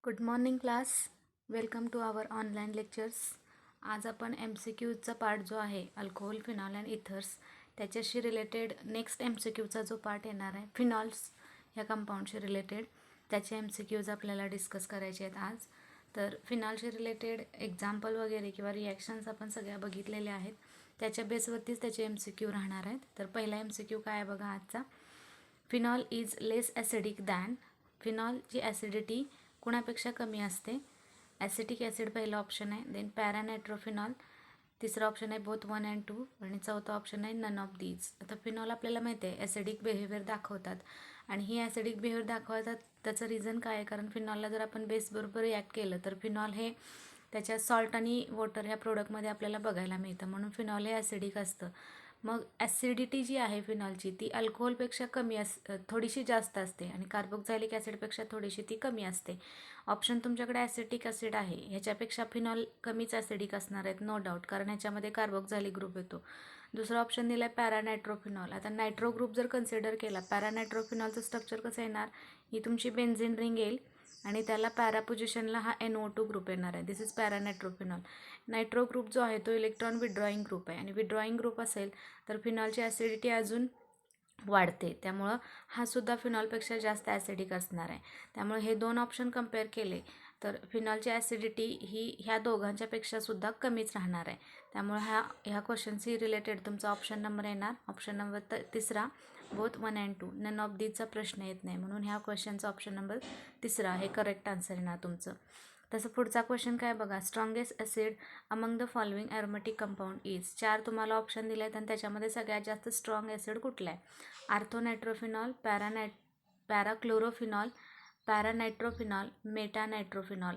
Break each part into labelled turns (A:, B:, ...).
A: Good morning class. Welcome to our online lectures. आज आपण MCQचा पार्ट जो आहे अल्कोहोल, फिनॉल अँड इथर्स त्याच्याशी रिलेटेड नेक्स्ट MCQचा जो पार्ट येणार आहे फिनॉल्स ह्या कंपाऊंडशी रिलेटेड त्याचे MCQज आपल्याला डिस्कस करायचे आहेत आज. तर फिनॉलशी रिलेटेड एक्झाम्पल वगैरे किंवा रिॲक्शन्स आपण सगळ्या बघितलेल्या आहेत. त्याच्या बेसवरतीच त्याचे MCQ राहणार आहेत. तर पहिला MCQ काय आहे बघा आजचा. Phenol is less acidic than. फिनॉलची ॲसिडिटी कुणापेक्षा कमी असते. ॲसिटिक ॲसिड पहिला ऑप्शन आहे. देन पॅरानायट्रोफिनॉल तिसरा ऑप्शन आहे बोथ 1 and 2 आणि चौथा ऑप्शन आहे नन ऑफ दीज. आता फिनॉल आपल्याला माहिती आहे ॲसिडिक बिहेवियर दाखवतात आणि ही ॲसिडिक बिहेवियर दाखवतात त्याचं रिझन काय आहे, कारण फिनॉलला जर आपण बेसबरोबर रिॲक्ट केलं तर फिनॉल हे त्याच्या सॉल्ट आणि वॉटर ह्या प्रोडक्टमध्ये आपल्याला बघायला मिळतं, म्हणून फिनॉल हे ॲसिडिक असतं. मग ॲसिडिटी जी आहे फिनॉलची ती अल्कोहोलपेक्षा थोडीशी जास्त असते आणि कार्बोक्झायलिक ॲसिडपेक्षा थोडीशी ती कमी असते. ऑप्शन तुमच्याकडे ॲसिटिक ॲसिड आहे, ह्याच्यापेक्षा फिनॉल कमीच ॲसिडिक असणार आहेत नो डाऊट, कारण ह्याच्यामध्ये कार्बोक्झायलिक ग्रुप येतो. दुसरा ऑप्शन दिला आहे पॅरानायट्रोफिनॉल. आता नायट्रो ग्रुप जर कन्सिडर केला, पॅरानायट्रोफिनॉलचं स्ट्रक्चर कसं येणार, ही तुमची बेन्झिन रिंग येईल आणि त्याला पॅरा पोझिशनला हा NO2 ग्रुप येणार आहे. दिस इज पॅरानायट्रोफिनॉल. नायट्रो ग्रुप जो आहे तो इलेक्ट्रॉन विड्रॉईंग ग्रुप आहे आणि विड्रॉईंग ग्रुप असेल तर फिनॉलची ॲसिडिटी अजून वाढते, त्यामुळं हा सुद्धा फिनॉलपेक्षा जास्त ॲसिडिक असणार आहे. त्यामुळे हे दोन ऑप्शन कंपेअर केले तर फिनॉलची ॲसिडिटी ही ह्या दोघांच्यापेक्षा सुद्धा कमीच राहणार आहे. त्यामुळे ह्या क्वेश्चनशी रिलेटेड तुमचा ऑप्शन नंबर येणार ऑप्शन नंबर तिसरा बोथ 1 and 2. नन ऑफ दीजचा प्रश्न येत नाही, म्हणून ह्या क्वेश्चनचा ऑप्शन नंबर तिसरा हे करेक्ट आन्सर येणार तुमचं. तसं पुढचा क्वेश्चन काय बघा. Strongest acid among the following aromatic compound is. 4 तुम्हाला ऑप्शन दिले आहेत आणि त्याच्यामध्ये सगळ्यात जास्त स्ट्रॉंग ॲसिड कुठला आहे. आर्थोनायट्रोफिनॉल, पॅराक्लोरोफिनॉल, पॅरानायट्रोफिनॉल, मेटानायट्रोफिनॉल.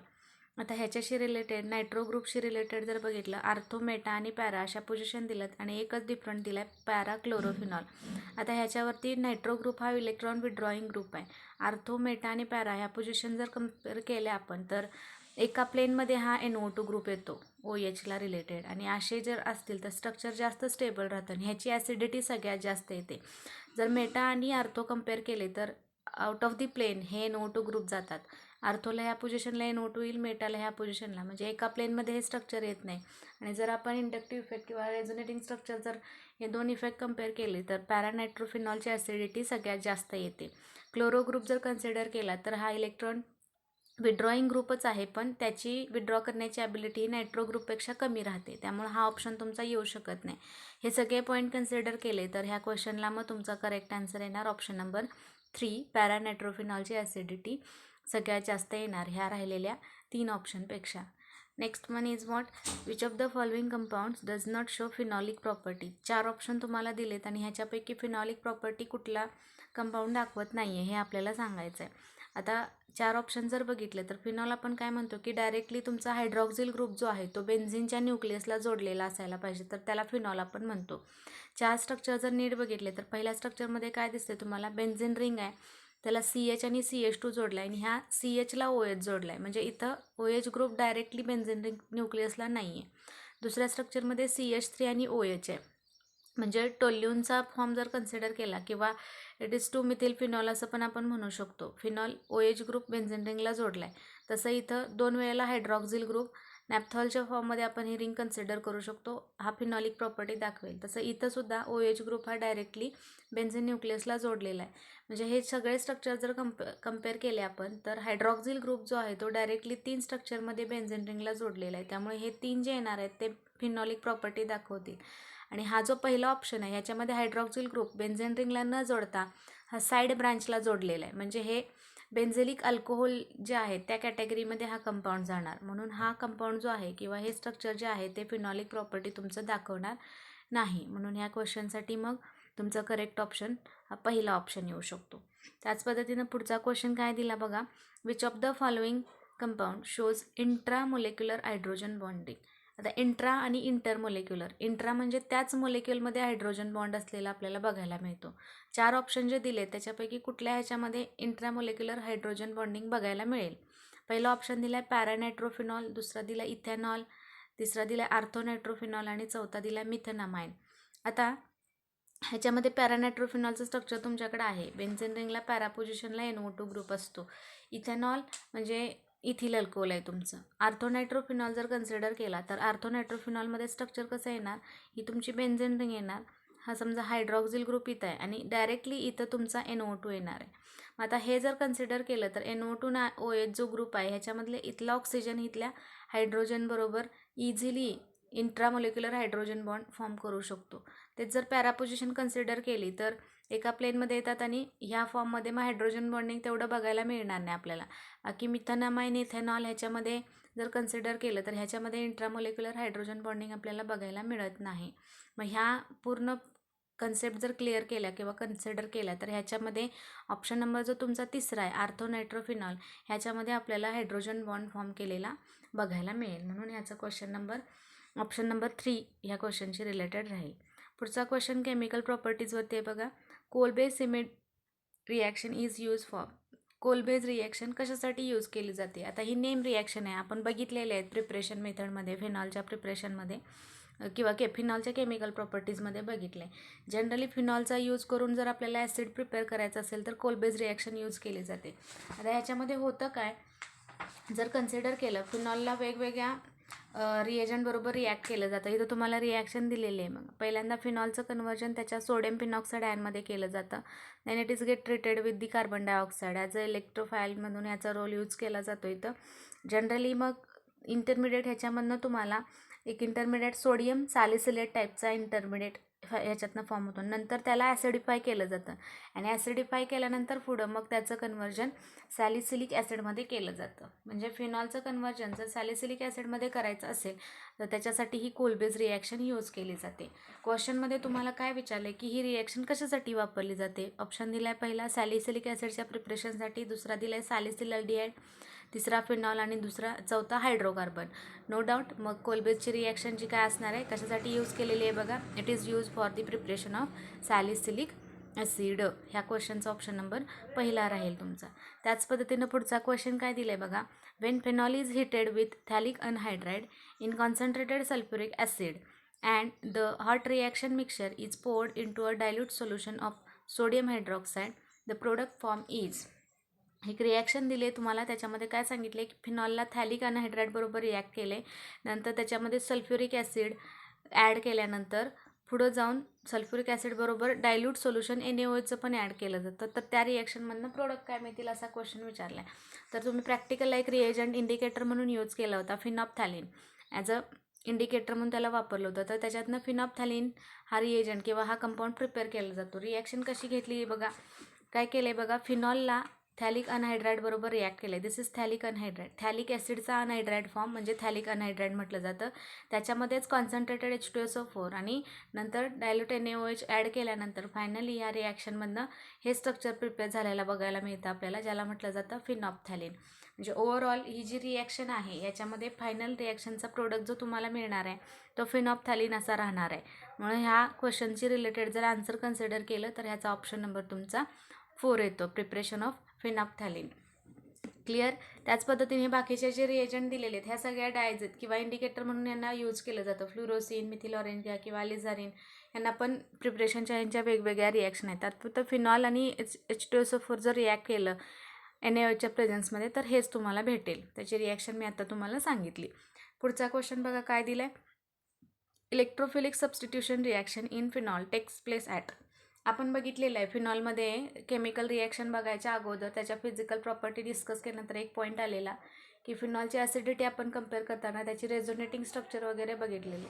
A: आता ह्याच्याशी रिलेटेड नायट्रो ग्रुपशी रिलेटेड जर बघितलं, आर्थो, मेटा आणि पॅरा अशा पोझिशन दिल्यात आणि एकच डिफरंट दिला आहे पॅराक्लोरोफिनॉल. आता ह्याच्यावरती नायट्रो ग्रुप हा इलेक्ट्रॉन विड्रॉईंग ग्रुप आहे. आर्थो, मेटा आणि पॅरा ह्या पोझिशन जर कम्पेअर केल्या आपण तर एका प्लेनमध्ये हा NO2 ग्रुप येतो OHला रिलेटेड, आणि असे जर असतील तर स्ट्रक्चर जास्त स्टेबल राहतं आणि ह्याची ॲसिडिटी सगळ्यात जास्त येते. जर मेटा आणि आर्थो कंपेअर केले तर आउट ऑफ दी प्लेन हे NO2 ग्रुप जातात. आर्थोला ह्या पोझिशनला NO2 येईल, मेटाला ह्या पोझिशनला, म्हणजे एका प्लेनमध्ये हे स्ट्रक्चर येत नाही. आणि जर आपण इंडक्टिव्ह इफेक्ट किंवा रेझोनेटिंग स्ट्रक्चर जर हे दोन इफेक्ट कंपेअर केले तर पॅरानायट्रोफिनॉलची ॲसिडिटी सगळ्यात जास्त येते. क्लोरो ग्रुप जर कन्सिडर केला तर हा इलेक्ट्रॉन विड्रॉईंग ग्रुपच आहे, पण त्याची विड्रॉ करण्याची ॲबिलिटी ही नायट्रो ग्रुपपेक्षा कमी राहते, त्यामुळे हा ऑप्शन तुमचा येऊ शकत नाही. हे सगळे पॉईंट कन्सिडर केले तर ह्या क्वेश्चनला मग तुमचा करेक्ट आन्सर येणार ऑप्शन नंबर 3. पॅरानायट्रोफिनॉलची ॲसिडिटी सगळ्यात जास्त येणार ह्या राहिलेल्या 3 ऑप्शनपेक्षा. Next one is what. Which of the following compounds does not show phenolic property. 4 option तुम्हाला दिलेत आणि ह्याच्यापैकी फिनॉलिक प्रॉपर्टी कुठला कंपाऊंड दाखवत नाही आहे हे आपल्याला सांगायचं आहे. आता 4 ऑप्शन जर बघितले तर फिनॉल आपण काय म्हणतो की डायरेक्टली तुमचा हायड्रॉक्झिल ग्रुप जो आहे तो बेन्झिनच्या न्यूक्लियसला जोडलेला असायला पाहिजे, तर त्याला फिनॉल आपण म्हणतो. 4 स्ट्रक्चर जर नीट बघितले तर पहिल्या स्ट्रक्चरमध्ये काय दिसते तुम्हाला, बेन्झिन रिंग आहे, त्याला CH आणि CH2 जोडला आहे आणि ह्या CHला OH जोडला आहे, म्हणजे इथं OH group directly benzene ring न्यूक्लियसला नाही आहे. दुसऱ्या स्ट्रक्चरमध्ये CH3 आणि OH आहे, म्हणजे टोल्यूनचा फॉर्म जर कन्सिडर केला किंवा इट इज 2 मिथिल फिनॉल असं पण आपण म्हणू शकतो. फिनॉल OH ग्रुप बेन्झिन रिंगला जोडला आहे. तसं इथं 2 वेळेला हायड्रॉक्झिल ग्रुप नॅपथॉलच्या फॉर्ममध्ये आपण ही रिंग कन्सिडर करू शकतो, हा फिनॉलिक प्रॉपर्टी दाखवेल. तसं इथं सुद्धा OH ग्रुप हा डायरेक्टली बेन्झिन न्यूक्लियसला जोडलेला आहे. म्हणजे हे सगळे स्ट्रक्चर जर कंपेअर केले आपण तर हायड्रॉक्झिल ग्रुप जो आहे तो डायरेक्टली 3 स्ट्रक्चरमध्ये बेन्झिन रिंगला जोडलेला आहे, त्यामुळे हे 3 जे येणार आहेत ते फिनॉलिक प्रॉपर्टी दाखवतील. आणि हा जो पहिला ऑप्शन आहे ह्याच्यामध्ये हायड्रॉक्झिल ग्रुप बेन्झिन रिंगला न जोडता हा साईड ब्रांचला जोडलेला आहे, म्हणजे हे बेन्झेलिक अल्कोहोल जे आहे त्या कॅटेगरीमध्ये हा कंपाऊंड जाणार, म्हणून हा कंपाऊंड जो आहे किंवा हे स्ट्रक्चर जे आहे ते फिनॉलिक प्रॉपर्टी तुमचं दाखवणार नाही, म्हणून ह्या क्वेश्चनसाठी मग तुमचं करेक्ट ऑप्शन हा पहिला ऑप्शन येऊ शकतो. त्याच पद्धतीनं पुढचा क्वेश्चन काय दिला बघा. Which of the following compound shows intramolecular hydrogen bonding. आता इंट्रा आणि इंटरमोलेक्युलर, इंट्रा म्हणजे त्याच मोलेक्युलमध्ये हायड्रोजन बॉन्ड असलेला आपल्याला बघायला मिळतो. 4 ऑप्शन जे दिले त्याच्यापैकी कुठल्या ह्याच्यामध्ये इंट्रामोलेक्युलर हायड्रोजन बॉन्डिंग बघायला मिळेल. पहिला ऑप्शन दिला आहे पॅरानायट्रोफिनॉल, दुसरा दिला इथेनॉल, तिसरा दिला आर्थोनायट्रोफिनॉल आणि चौथा दिला मिथेनामाइन. आता ह्याच्यामध्ये पॅरानायट्रोफिनॉलचं स्ट्रक्चर तुमच्याकडे आहे, बेन्झिन रिंगला पॅरा पोझिशनला NO2 ग्रुप असतो. इथेनॉल म्हणजे इथिल अल्कोहोल आहे तुमचं. आर्थोनायट्रोफिनॉल जर कन्सिडर केला तर आर्थोनायट्रोफिनॉलमध्ये स्ट्रक्चर कसं येणार, ही तुमची बेन्झेन रिंग येणार. हा समजा हायड्रॉक्झिल ग्रुप इथं आहे आणि डायरेक्टली इथं तुमचा NO2 येणार आहे. मग आता हे जर कन्सिडर केलं तर NO2 ना OH जो ग्रुप आहे ह्याच्यामधले इथला ऑक्सिजन इथल्या हायड्रोजन बरोबर इझिली इंट्रामोलिक्युलर हायड्रोजन बॉन्ड फॉर्म करू शकतो. तेच जर पॅरा पोझिशन कन्सिडर केली तर एका प्लेनमध्ये येतात आणि ह्या फॉर्ममध्ये मग हायड्रोजन बॉन्डिंग तेवढं बघायला मिळणार नाही आपल्याला. बाकी मिथेनामाइन इथेनॉल ह्याच्यामध्ये जर कन्सिडर केलं तर ह्याच्यामध्ये इंट्रामोलिक्युलर हायड्रोजन बॉन्डिंग आपल्याला बघायला मिळत नाही. मग ह्या पूर्ण कन्सेप्ट जर क्लिअर केल्या किंवा कन्सिडर केल्या तर ह्याच्यामध्ये ऑप्शन नंबर जो तुमचा तिसरा आहे आर्थोनायट्रोफिनॉल ह्याच्यामध्ये आपल्याला हायड्रोजन बॉन्ड फॉर्म केलेला बघायला मिळेल. म्हणून ह्याचा ऑप्शन नंबर 3 ह्या क्वेश्चनशी रिलेटेड राहील. पुढचा क्वेश्चन केमिकल प्रॉपर्टीजवरती आहे बघा. Kolbe's Schmitt reaction is use for. Kolbe's reaction कशासाठी यूज केली जाते. आता ही नेम रिॲक्शन आहे, आपण बघितलेले आहेत प्रिपरेशन मेथडमध्ये, फिनॉलच्या प्रिपरेशनमध्ये किंवा फिनॉलच्या केमिकल प्रॉपर्टीजमध्ये बघितले. जनरली फिनॉलचा यूज करून जर आपल्याला ॲसिड प्रिपेअर करायचं असेल तर कोलबेज रिॲक्शन यूज केली जाते. आता ह्याच्यामध्ये होतं काय, जर कन्सिडर केलं फिनॉलला वेगवेगळ्या रिएजंट बरोबर रिॲक्ट केलं जातं. इथं तुम्हाला रिॲक्शन दिलेली आहे. मग पहिल्यांदा फिनॉलचं कन्वर्जन त्याच्या सोडियम फिनॉक्साईड आयनमध्ये केलं जातं. Then it is get treated with the carbon dioxide as a electrophile म्हणून ह्याचा रोल यूज केला जातो इथं. जनरली मग इंटरमिडिएट ह्याच्यामधनं तुम्हाला एक इंटरमिडिएट सोडियम सॅलिसिलेट टाईपचा इंटरमिडिएट ह्याच्यातनं फॉर्म होतो. नंतर त्याला ॲसिडिफाय केलं जातं आणि ॲसिडिफाय केल्यानंतर पुढं मग त्याचं कन्वर्जन सॅलिसिलिक ॲसिडमध्ये केलं जातं. म्हणजे फिनॉलचं कन्वर्जन जर सॅलिसिलिक ॲसिडमध्ये करायचं असेल तर त्याच्यासाठी ही कोलबेज रिॲक्शन यूज केली जाते. क्वेश्चनमध्ये तुम्हाला काय विचारलं की ही रिॲक्शन कशासाठी वापरली जाते. ऑप्शन दिला आहे पहिला सॅलिसिलिक ॲसिडच्या प्रिपरेशनसाठी, दुसरा दिला आहे सॅलिसिलडिहाइड, तिसरा फिनॉल आणि चौथा हायड्रोकार्बन. नो डाऊट मग कोलबेजची रिॲक्शन जी काय असणार आहे कशासाठी यूज केलेली आहे बघा. It is use for the preparation of salicylic acid. ह्या क्वेश्चनचा ऑप्शन नंबर पहिला राहील तुमचा. त्याच पद्धतीनं पुढचा क्वेश्चन काय दिला आहे बघा. When phenol is heated with phthalic anhydride in concentrated sulphuric acid and the hot reaction mixture is poured into a dilute solution of sodium hydroxide the product form is. एक reaction दिले तुम्हाला, त्याच्यामध्ये काय सांगितले की फिनॉलला थॅलिक anhydride बरोबर react केले, नंतर त्याच्यामध्ये सल्फ्युरिक ॲसिड ॲड केल्यानंतर पुढं जाऊन सल्फ्युरिक ॲसिड बरोबर डायल्यूट सोल्युशन NaOHचं पण ॲड केलं जातं. तर त्या रिॲक्शनमधनं प्रोडक्ट काय मिळतील असा क्वेश्चन विचारला आहे. तर तुम्ही प्रॅक्टिकलला एक रिएजंट इंडिकेटर म्हणून यूज केला होता फिनॉप्थॅलिन, ॲज अ इंडिकेटर म्हणून त्याला वापरलं होतं. तर त्याच्यातनं फिनॉप्थॅलिन हा रिएजंट किंवा हा कंपाऊंड प्रिपेअर केला जातो. रिॲक्शन कशी घेतली बघा, काय केलं आहे बघा. फिनॉलला थॅलिक अनहायड्राइड बरोबर रिॲक्ट केलं आहे. दिस इज थॅलिक अनहायड्राइड. थॅलिक ॲसिडचा अनहायड्राइड फॉर्म म्हणजे थॅलिक अनहायड्राइड म्हटलं जातं. त्याच्यामध्येच कॉन्सन्ट्रेटेड H2SO4 आणि नंतर डायल्यूट NaOH ॲड केल्यानंतर फायनली या रिॲक्शनमधनं हे स्ट्रक्चर प्रिपेअर झालेला बघायला मिळतं आपल्याला, ज्याला म्हटलं जातं फिनॉप्थॅलिन. म्हणजे ओव्हरऑल ही जी रिॲक्शन आहे याच्यामध्ये फायनल रिॲक्शनचा प्रोडक्ट जो तुम्हाला मिळणार आहे तो फिनॉप्थॅलिन असा राहणार आहे. म्हणून ह्या क्वेश्चनची रिलेटेड जर आन्सर कन्सिडर केलं तर ह्याचा ऑप्शन नंबर तुमचा 4 येतो, प्रिपरेशन ऑफ फिनॉप्थॅलिन. क्लिअर. त्याच पद्धतीने बाकीचे जे रिएजंट दिलेले आहेत ह्या सगळ्या डायज आहेत किंवा इंडिकेटर म्हणून यांना यूज केलं जातं. फ्लुरोसिन, मिथिल ऑरेंज घ्या किंवा लिझारिन, यांना पण प्रिपरेशनच्या ह्यांच्या वेगवेगळ्या रिॲक्शन आहेत. त्यात फक्त फिनॉल आणि H2SO4 जर रिॲक्ट केलं NaOHच्या प्रेझेन्समध्ये तर हेच तुम्हाला भेटेल. त्याची रिॲक्शन मी आता तुम्हाला सांगितली. पुढचा क्वेश्चन बघा काय दिला आहे. Electrophilic substitution reaction in phenol takes place at. आपण बघितलेलं आहे फिनॉलमध्ये केमिकल रिॲक्शन बघायच्या अगोदर त्याच्या फिजिकल प्रॉपर्टी डिस्कस केल्यानंतर एक पॉईंट आलेला की फिनॉलची ॲसिडिटी आपण कंपेअर करताना त्याची रेझोनेटिंग स्ट्रक्चर वगैरे बघितलेली.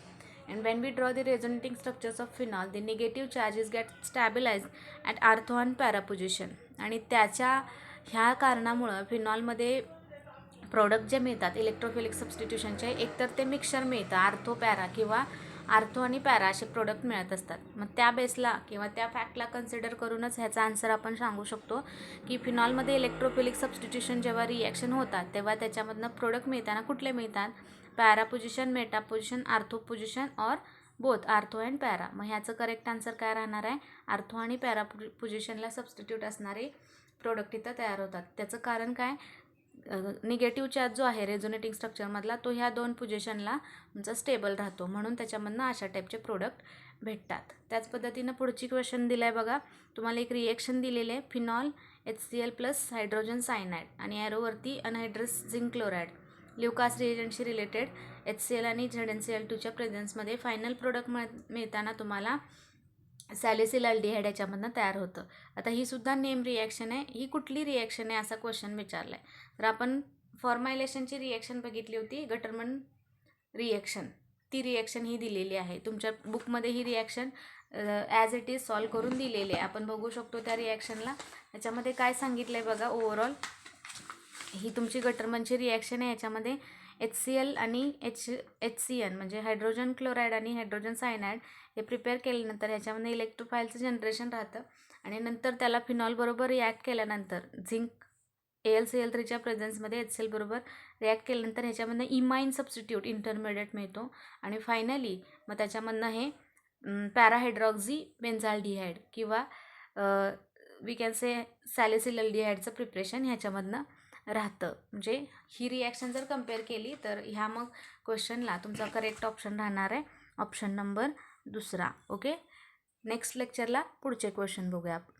A: And when we draw the resonating structures of phenol the negative charges get stabilised at ortho and para position. आणि त्याच्या ह्या कारणामुळं फिनॉलमध्ये प्रोडक्ट जे मिळतात इलेक्ट्रोफिलिक सबस्टिट्यूशनचे, एकतर ते मिक्सचर मिळतं आर्थो पॅरा किंवा आर्थो आणि पॅरा असे प्रोडक्ट मिळत असतात. मग त्या बेसला किंवा त्या फॅक्टला कन्सिडर करूनच ह्याचा आन्सर आपण सांगू शकतो की फिनॉलमध्ये इलेक्ट्रोफिलिक सबस्टिट्यूशन जेव्हा रिॲक्शन होतात तेव्हा त्याच्यामधनं प्रोडक्ट मिळताना कुठले मिळतात, para position, Meta position, ortho position और बोथ आर्थो अँड पॅरा. मग ह्याचं करेक्ट आन्सर काय राहणार आहे, आर्थो आणि पॅरा पोझिशनला सबस्टिट्यूट असणारे प्रोडक्ट इथं तयार होतात. त्याचं कारण काय, निगेटिव्ह चार्ज जो आहे रेझोनेटिंग स्ट्रक्चरमधला तो ह्या दोन पोझिशनला तुमचा स्टेबल राहतो, म्हणून त्याच्यामधनं अशा टाईपचे प्रोडक्ट भेटतात. त्याच पद्धतीनं पुढची क्वेश्चन दिला आहे बघा. तुम्हाला एक रिॲक्शन दिलेलं आहे phenol HCl plus hydrogen cyanide आणि ॲरोवरती अनहायड्रस झिंक क्लोराईड. ल्युकास रिएजंटशी रिलेटेड HCl आणि ZnCl2च्या प्रेझेन्समध्ये फायनल प्रोडक्ट मिळताना तुम्हाला सॅलिसिलल्डिहाइड याच्यामधनं तयार होतं. आता ही सुद्धा नेम रिॲक्शन आहे. ही कुठली रिॲक्शन आहे असा क्वेश्चन विचारला आहे. तर आपण फॉर्मायलेशनची रिॲक्शन बघितली होती, गटरमन रिॲक्शन. ती रिॲक्शन ही दिलेली आहे तुमच्या बुकमध्ये. ही reaction as it is solve करून दिलेली आहे. आपण बघू शकतो त्या रिॲक्शनला. याच्यामध्ये काय सांगितलं आहे बघा. ओव्हरऑल ही तुमची गटरमनची रिॲक्शन आहे. याच्यामध्ये HCl आणि HCN म्हणजे हायड्रोजन क्लोराईड आणि हायड्रोजन सायनाइड हे प्रिपेअर केल्यानंतर ह्याच्यामध्ये इलेक्ट्रोफाईलचं जनरेशन राहतं आणि नंतर त्याला फिनॉलबरोबर रिॲक्ट केल्यानंतर झिंक AlCl3च्या प्रेझेन्समध्ये HCl बरोबर रिॲक्ट केल्यानंतर ह्याच्यामधनं इमाइन सबस्टिट्यूट इंटरमिडिएट मिळतो आणि फायनली मग त्याच्यामधनं हे पॅराहायड्रॉक्झी बेन्झाल्डिहाइड किंवा वी कॅन से सॅलिसिलल्डिहाइडचं प्रिपरेशन ह्याच्यामधनं राहतं. म्हणजे ही रिॲक्शन जर कम्पेअर केली तर ह्या मग क्वेश्चनला तुमचा करेक्ट ऑप्शन राहणार आहे ऑप्शन नंबर 2. ओके. नेक्स्ट लेक्चरला पुढचे क्वेश्चन बघूया आपण.